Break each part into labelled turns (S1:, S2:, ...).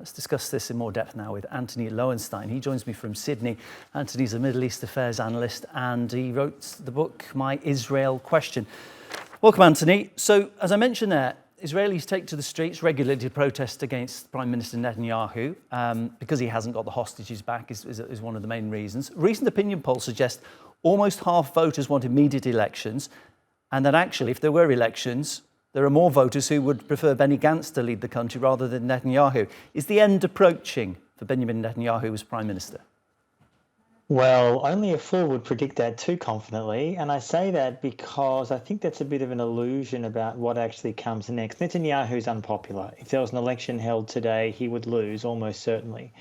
S1: Let's discuss this in more depth now with Antony Loewenstein. He joins me from Sydney. Antony's a Middle East affairs analyst and he wrote the book, My Israel Question. Welcome, Antony. So, as I mentioned there, Israelis take to the streets regularly to protest against Prime Minister Netanyahu because he hasn't got the hostages back is one of the main reasons. Recent opinion polls suggest almost half voters want immediate elections, and that actually, if there were elections, there are more voters who would prefer Benny Gantz to lead the country rather than Netanyahu. Is the end approaching for Benjamin Netanyahu as Prime Minister?
S2: Well, only a fool would predict that too confidently. And I say that because I think that's a bit of an illusion about what actually comes next. Netanyahu's unpopular. If there was an election held today, he would lose almost certainly.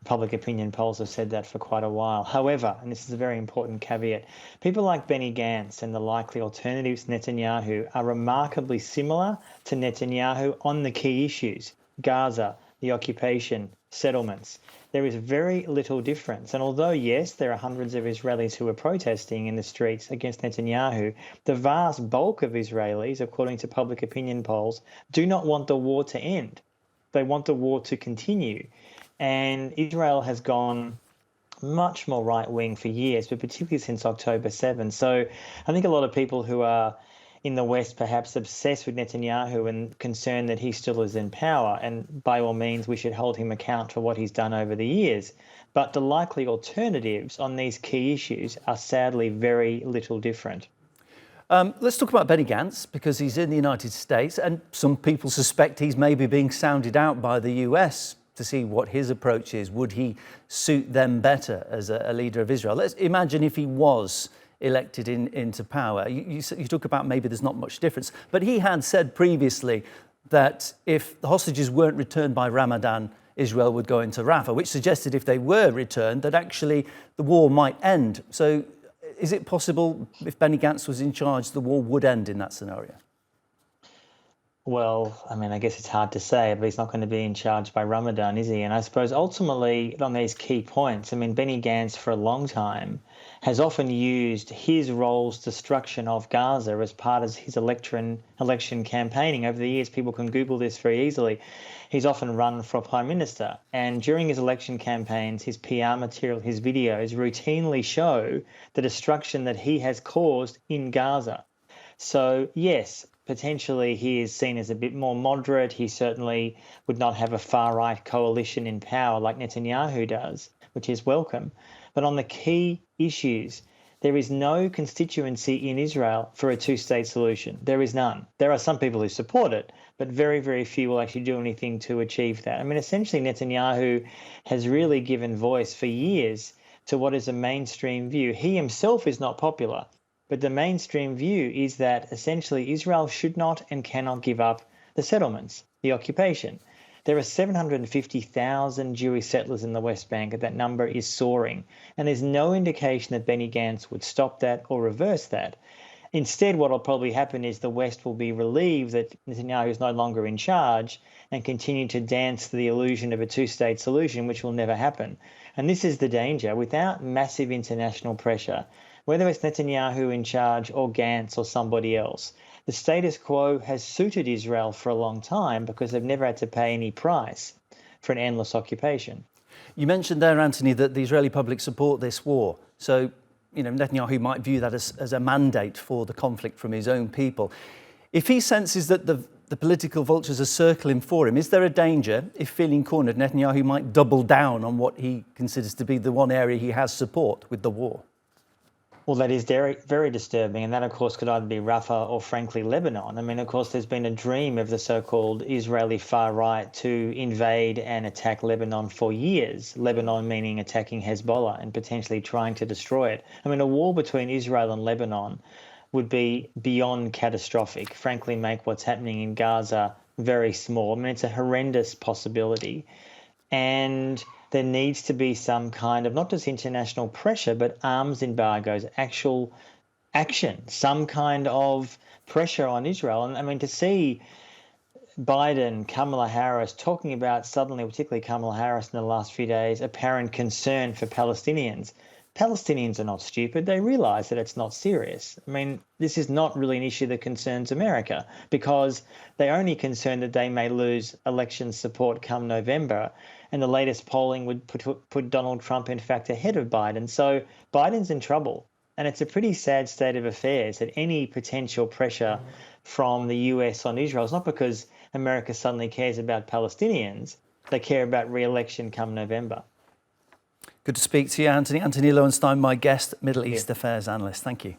S2: Public opinion polls have said that for quite a while. However, and this is a very important caveat, people like Benny Gantz and the likely alternatives to Netanyahu are remarkably similar to Netanyahu on the key issues: Gaza, the occupation, settlements. There is very little difference. And although, yes, there are hundreds of Israelis who are protesting in the streets against Netanyahu, the vast bulk of Israelis, according to public opinion polls, do not want the war to end. They want the war to continue. And Israel has gone much more right-wing for years, but particularly since October 7. So I think a lot of people who are in the West perhaps obsessed with Netanyahu and concerned that he still is in power, and by all means we should hold him account for what he's done over the years. But the likely alternatives on these key issues are sadly very little different.
S1: Let's talk about Benny Gantz, because he's in the United States and some people suspect he's maybe being sounded out by the US to see what his approach is. Would he suit them better as a leader of Israel? Let's imagine if he was elected into power. You talk about maybe there's not much difference, but he had said previously that if the hostages weren't returned by Ramadan, Israel would go into Rafah, which suggested if they were returned, that actually the war might end. So is it possible if Benny Gantz was in charge, the war would end in that scenario?
S2: Well, I mean, I guess it's hard to say, but he's not going to be in charge by Ramadan, is he? And I suppose ultimately on these key points, I mean, Benny Gantz for a long time has often used his role's destruction of Gaza as part of his election campaigning. Over the years, people can Google this very easily. He's often run for Prime Minister. And during his election campaigns, his PR material, his videos routinely show the destruction that he has caused in Gaza. So, yes, potentially he is seen as a bit more moderate. He certainly would not have a far-right coalition in power like Netanyahu does, which is welcome. But on the key issues, there is no constituency in Israel for a two-state solution. There is none. There are some people who support it, but very, very few will actually do anything to achieve that. I mean, essentially Netanyahu has really given voice for years to what is a mainstream view. He himself is not popular, but the mainstream view is that essentially Israel should not and cannot give up the settlements, the occupation. There are 750,000 Jewish settlers in the West Bank, and that number is soaring. And there's no indication that Benny Gantz would stop that or reverse that. Instead, what will probably happen is the West will be relieved that Netanyahu is no longer in charge and continue to dance to the illusion of a two-state solution, which will never happen. And this is the danger. Without massive international pressure, whether it's Netanyahu in charge or Gantz or somebody else, the status quo has suited Israel for a long time because they've never had to pay any price for an endless occupation.
S1: You mentioned there, Antony, that the Israeli public support this war. So, Netanyahu might view that as a mandate for the conflict from his own people. If he senses that the political vultures are circling for him, is there a danger, if feeling cornered, Netanyahu might double down on what he considers to be the one area he has support with the war?
S2: Well, that is very, very disturbing. And that, of course, could either be Rafah or, frankly, Lebanon. I mean, of course, there's been a dream of the so-called Israeli far right to invade and attack Lebanon for years. Lebanon meaning attacking Hezbollah and potentially trying to destroy it. I mean, a war between Israel and Lebanon would be beyond catastrophic, frankly, make what's happening in Gaza very small. I mean, it's a horrendous possibility. And there needs to be some kind of not just international pressure, but arms embargoes, actual action, some kind of pressure on Israel. And I mean, to see Biden, Kamala Harris talking about suddenly, particularly Kamala Harris in the last few days, apparent concern for Palestinians, Palestinians are not stupid. They realise that it's not serious. I mean, this is not really an issue that concerns America because they're only concerned that they may lose election support come November. And the latest polling would put Donald Trump, in fact, ahead of Biden. So Biden's in trouble. And it's a pretty sad state of affairs that any potential pressure from the US on Israel is not because America suddenly cares about Palestinians. They care about re-election come November.
S1: Good to speak to you, Anthony. Antony Loewenstein, my guest, Middle East Affairs Analyst. Thank you.